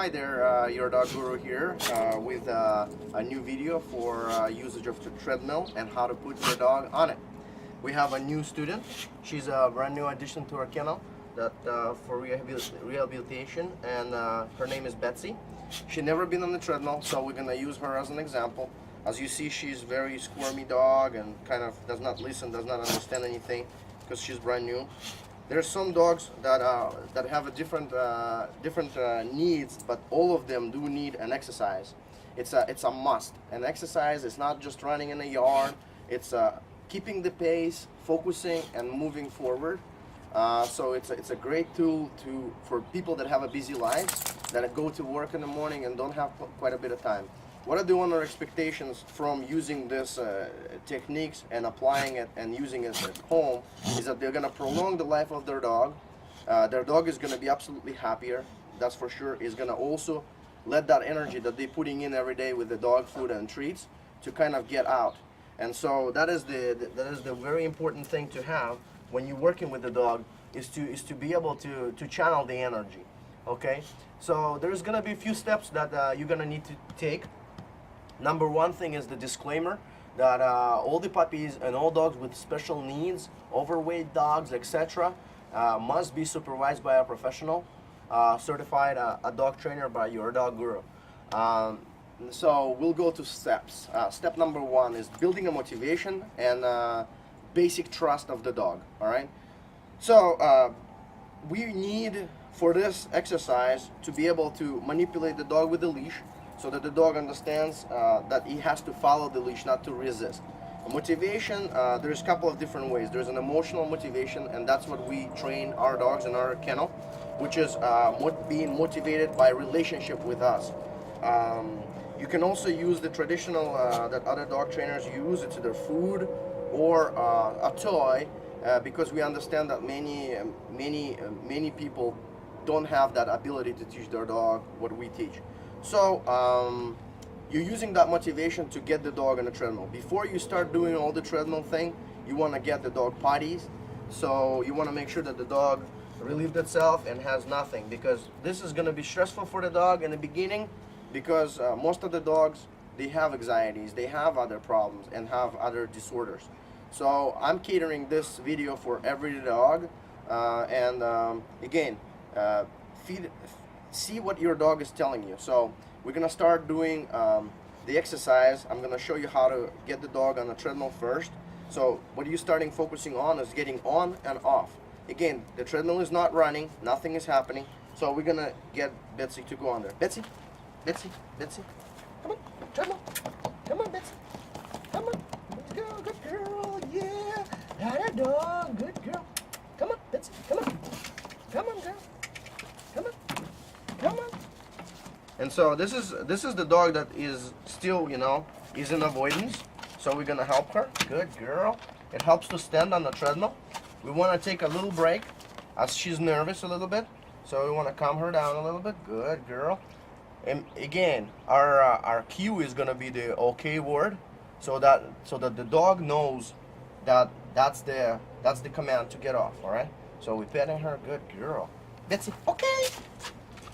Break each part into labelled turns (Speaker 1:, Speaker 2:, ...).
Speaker 1: Hi there, your dog guru here with a new video for usage of the treadmill and how to put your dog on it. We have a new student. She's a brand new addition to our kennel that for rehabilitation, and her name is Betsy. She's never been on the treadmill, so we're gonna use her as an example. As you see, she's very squirmy dog and kind of does not listen, does not understand anything because she's brand new. There's some dogs that have a different needs, but all of them do need an exercise. It's a must. An exercise is not just running in the yard. It's keeping the pace, focusing, and moving forward. So it's a great tool for people that have a busy life, that go to work in the morning and don't have quite a bit of time. What are the owner expectations from using this techniques and applying it and using it at home is that they're going to prolong the life of their dog. Their dog is going to be absolutely happier, that's for sure. Is going to also let that energy that they're putting in every day with the dog food and treats to kind of get out. And so that is the very important thing to have when you're working with the dog, is to be able to channel the energy. Okay, so there's going to be a few steps that you're going to need to take. Number one thing is the disclaimer that all the puppies and all dogs with special needs, overweight dogs, etc., must be supervised by a professional, certified a dog trainer by your dog guru. So we'll go to steps. Step number one is building a motivation and basic trust of the dog. All right. So we need for this exercise to be able to manipulate the dog with the leash, so that the dog understands that he has to follow the leash, not to resist. Motivation, there's a couple of different ways. There's an emotional motivation, and that's what we train our dogs in our kennel, which is being motivated by relationship with us. You can also use the traditional that other dog trainers use. It's either food or a toy, because we understand that many people don't have that ability to teach their dog what we teach. So you're using that motivation to get the dog on the treadmill. Before you start doing all the treadmill thing, you want to get the dog potties. So you want to make sure that the dog relieved itself and has nothing, because this is going to be stressful for the dog in the beginning, because most of the dogs, they have anxieties, they have other problems and have other disorders. So I'm catering this video for every dog, and again, see what your dog is telling you. So we're gonna start doing the exercise. I'm gonna show you how to get the dog on the treadmill first. So what you're starting focusing on is getting on and off. Again, the treadmill is not running, nothing is happening. So we're gonna get Betsy to go on there. Betsy, Betsy, Betsy, come on, treadmill, come on, Betsy, come on, let's go, good girl, yeah, that dog, good girl, come on, Betsy, come on, girl, come on. Come on. And so this is the dog that is still, is in avoidance. So we're gonna help her. Good girl. It helps to stand on the treadmill. We want to take a little break as she's nervous a little bit. So we want to calm her down a little bit. Good girl. And again, our cue is gonna be the okay word, so that the dog knows that that's the command to get off. All right. So we petting her. Good girl. Betsy. Okay.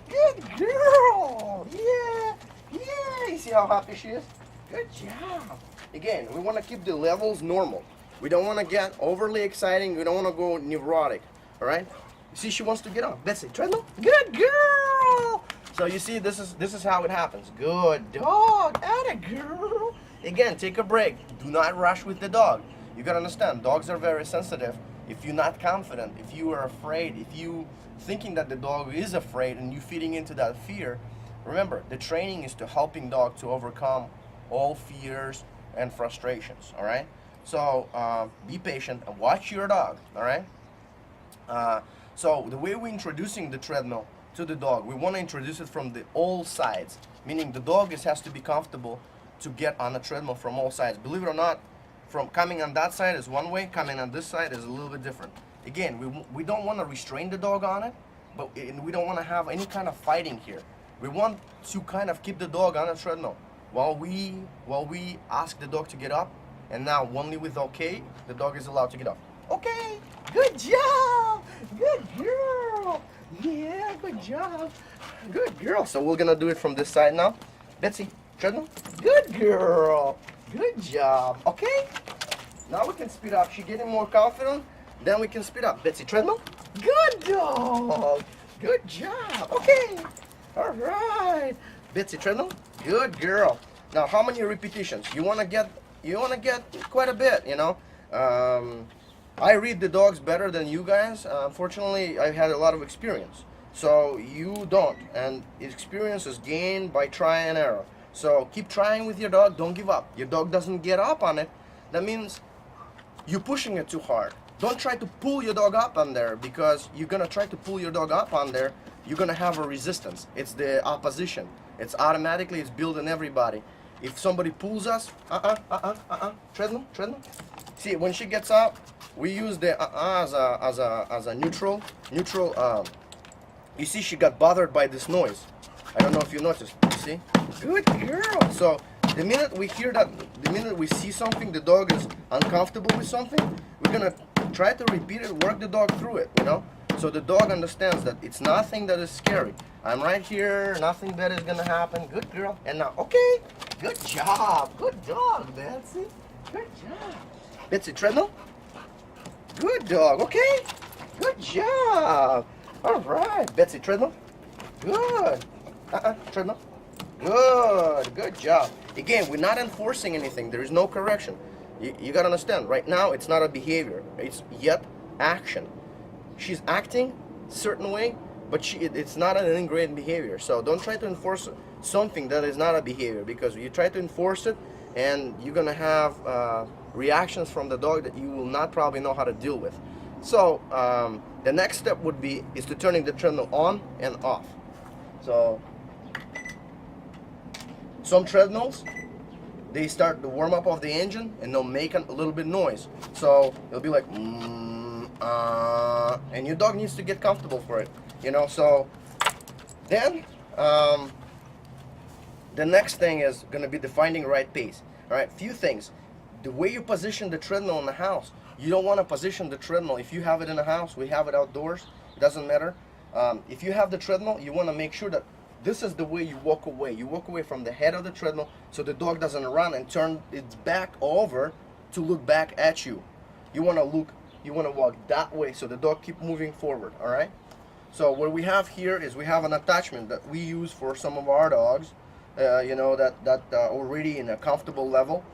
Speaker 1: Good girl! Yeah! Yeah! You see how happy she is? Good job! Again, we want to keep the levels normal. We don't want to get overly exciting. We don't want to go neurotic. Alright? You see, she wants to get on. Betsy, treadmill? Good girl! So you see, this is how it happens. Good dog! Atta girl! Again, take a break. Do not rush with the dog. You gotta understand, dogs are very sensitive. If you're not confident, if you are afraid, if you thinking that the dog is afraid and you feeding into that fear, remember, the training is to helping dog to overcome all fears and frustrations. All right, so be patient and watch your dog. All right, so the way we're introducing the treadmill to the dog, we want to introduce it from all sides, meaning the dog has to be comfortable to get on the treadmill from all sides. Believe it or not, from coming on that side is one way, coming on this side is a little bit different. Again, we don't want to restrain the dog on it, but we don't want to have any kind of fighting here. We want to kind of keep the dog on the treadmill while we ask the dog to get up, and now only with okay, the dog is allowed to get up. Okay, good job, good girl. Yeah, good job. Good girl. So we're gonna do it from this side now. Betsy, Treadmill. Good girl. Good job. Okay. Now we can speed up. She's getting more confident. Then we can speed up. Betsy, Treadmill. Good dog. Good job. Okay. All right. Betsy, Treadmill. Good girl. Now, how many repetitions? You wanna get quite a bit. You know. I read the dogs better than you guys. Unfortunately, I've had a lot of experience. So you don't. And experience is gained by try and error. So keep trying with your dog. Don't give up. Your dog doesn't get up on it. That means you're pushing it too hard. Don't try to pull your dog up on there, because you're going to try to pull your dog up on there. You're going to have a resistance. It's the opposition. It's automatically, it's built in everybody. If somebody pulls us, Treadmill. See, when she gets up, we use the as a neutral. You see, she got bothered by this noise. I don't know if you noticed. You see? Good girl. So the minute we hear that, the minute we see something, the dog is uncomfortable with something, we're gonna try to repeat it, work the dog through it. You know, so the dog understands that it's nothing that is scary. I'm right here. Nothing bad is gonna happen. Good girl. And now, okay. Good job. Good dog, Betsy. Good job. Betsy, Treadmill. Good dog. Okay. Good job. All right. Betsy, Treadmill. Good. Treadmill. Good. Good job. Again, we're not enforcing anything. There is no correction. You got to understand. Right now, it's not a behavior. It's yet action. She's acting a certain way, but it's not an ingrained behavior. So don't try to enforce something that is not a behavior, because you try to enforce it, and you're going to have reactions from the dog that you will not probably know how to deal with. So the next step would be to turning the treadmill on and off. So some treadmills, they start the warm up of the engine and they'll make a little bit noise. So it'll be like and your dog needs to get comfortable for it, you know. So then the next thing is going to be defining right pace. All right, few things. The way you position the treadmill in the house, you don't want to position the treadmill. If you have it in the house, we have it outdoors, it doesn't matter. If you have the treadmill, you want to make sure that this is the way you walk away. You walk away from the head of the treadmill so the dog doesn't run and turn its back over to look back at you. You want to walk that way so the dog keep moving forward, all right? So what we have here is we have an attachment that we use for some of our dogs, you know, that already in a comfortable level.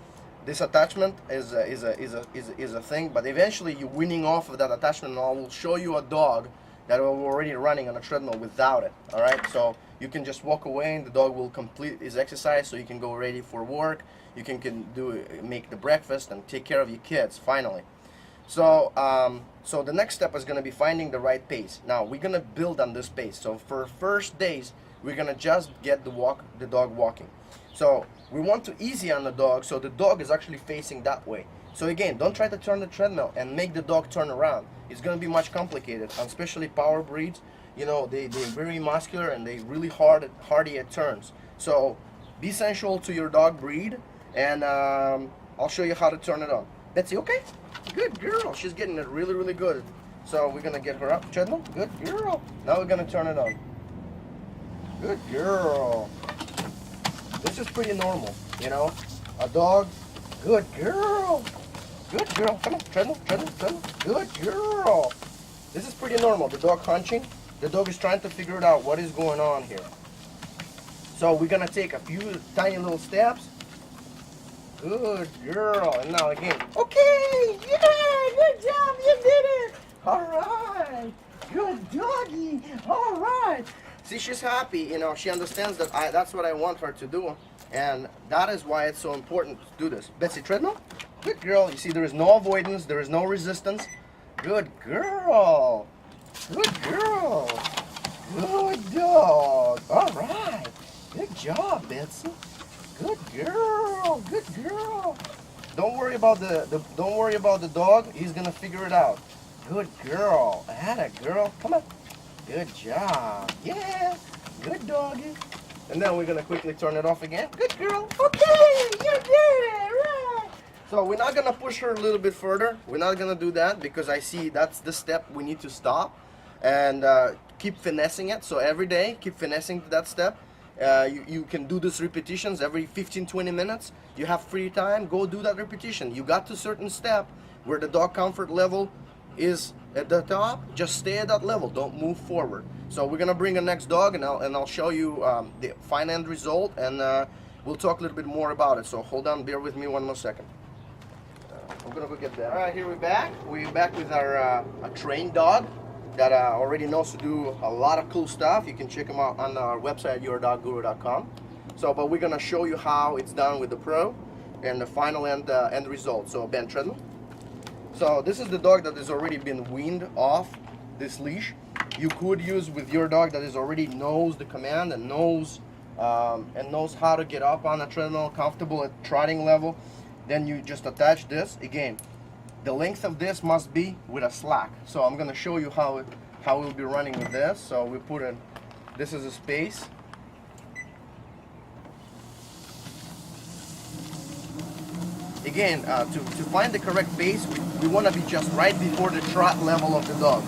Speaker 1: This attachment is a thing, but eventually you're weaning off of that attachment, and I will show you a dog that are already running on a treadmill without it. All right, so you can just walk away and the dog will complete his exercise, so you can go ready for work. You can make the breakfast and take care of your kids finally. So so the next step is going to be finding the right pace. Now we're going to build on this pace. So for first days, we're going to just get the dog walking. So we want to easy on the dog, so the dog is actually facing that way. So again, don't try to turn the treadmill and make the dog turn around. It's going to be much complicated, especially power breeds. You know, they're very muscular and they really hardy at turns. So be sensual to your dog breed, and I'll show you how to turn it on. Betsy, okay? Good girl. She's getting it really, really good. So we're going to get her up, treadmill. Good girl. Now we're going to turn it on. Good girl. This is pretty normal, you know. A dog. Good girl. Good girl. Come on, treadmill. Good girl. This is pretty normal. The dog hunching. The dog is trying to figure it out what is going on here. So we're going to take a few tiny little steps. Good girl. And now again. Okay. Yeah. Good job. You did it. All right. Good doggy. All right. See, she's happy. You know, she understands that that's what I want her to do. And that is why it's so important to do this. Betsy, treadmill. Good girl. You see, there is no avoidance. There is no resistance. Good girl. Good girl. Good dog. All right. Good job, Betsy. Good girl. Good girl. Don't worry about the dog. He's gonna figure it out. Good girl. Atta girl. Come on. Good job. Yeah. Good doggy. And then we're gonna quickly turn it off again. Good girl. Okay. You did it. Right. So we're not gonna push her a little bit further. We're not gonna do that because I see that's the step we need to stop and keep finessing it. So every day, keep finessing that step. You can do these repetitions every 15-20 minutes. You have free time, go do that repetition. You got to a certain step where the dog comfort level is at the top, just stay at that level, don't move forward. So we're gonna bring a next dog, and I'll show you the final end result, and we'll talk a little bit more about it. So hold on, bear with me one more second. I'm gonna go get that. All right, here we're back. We're back with our a trained dog that already knows to do a lot of cool stuff. You can check them out on our website, yourdogguru.com. So, but we're gonna show you how it's done with the pro and the final end result. So, Ben, Treadmill. So this is the dog that has already been weaned off this leash. You could use with your dog that is already knows the command and knows how to get up on a treadmill, comfortable at trotting level. Then you just attach this. Again, the length of this must be with a slack. So I'm gonna show you how we'll be running with this. So we put in, this is a space. Again, to find the correct pace, we want to be just right before the trot level of the dog.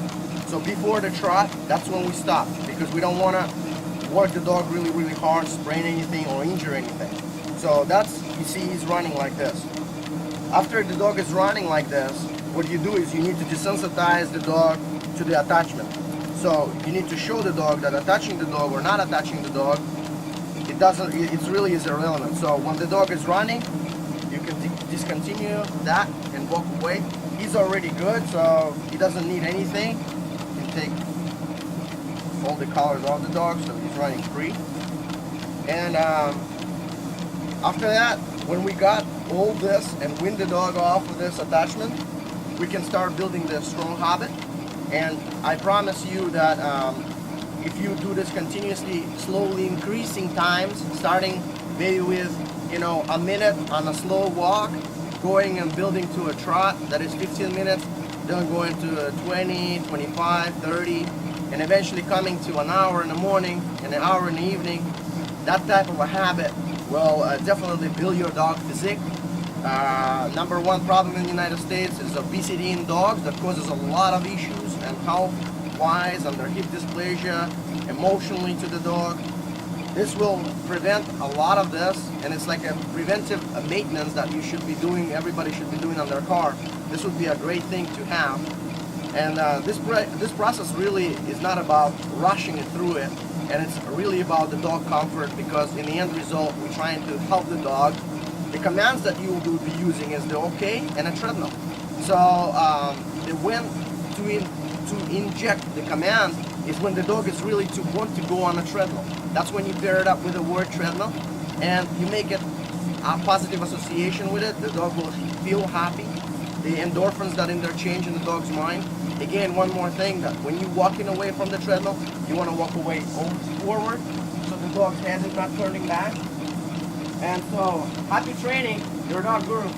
Speaker 1: So before the trot, that's when we stop, because we don't want to work the dog really, really hard, sprain anything or injure anything. So that's, you see he's running like this. After the dog is running like this, what you do is you need to desensitize the dog to the attachment. So you need to show the dog that attaching the dog or not attaching the dog, it really is irrelevant. So when the dog is running, you can discontinue that and walk away. He's already good, so he doesn't need anything. You can take all the collars off the dog, so he's running free. And after that, when we got all this and wean the dog off of this attachment, we can start building the strong habit. And I promise you that if you do this continuously, slowly increasing times, starting maybe with a minute on a slow walk, going and building to a trot that is 15 minutes, then going to 20, 25, 30, and eventually coming to an hour in the morning and an hour in the evening. That type of a habit will definitely build your dog physique. Number one problem in the United States is obesity in dogs that causes a lot of issues and health-wise, and their hip dysplasia, emotionally to the dog. This will prevent a lot of this, and it's like a preventive maintenance that you should be doing, everybody should be doing on their car. This would be a great thing to have. And this process really is not about rushing it through it, and it's really about the dog comfort, because in the end result, we're trying to help the dog. The commands that you will be using is the OK and a treadmill. So when to inject the command is when the dog is really to want to go on a treadmill. That's when you pair it up with the word treadmill, and you make it a positive association with it. The dog will feel happy. The endorphins that interchange in the dog's mind. Again, one more thing, that when you're walking away from the treadmill, you want to walk away forward, so the dog's head is not turning back. And so, happy training, your dog guru.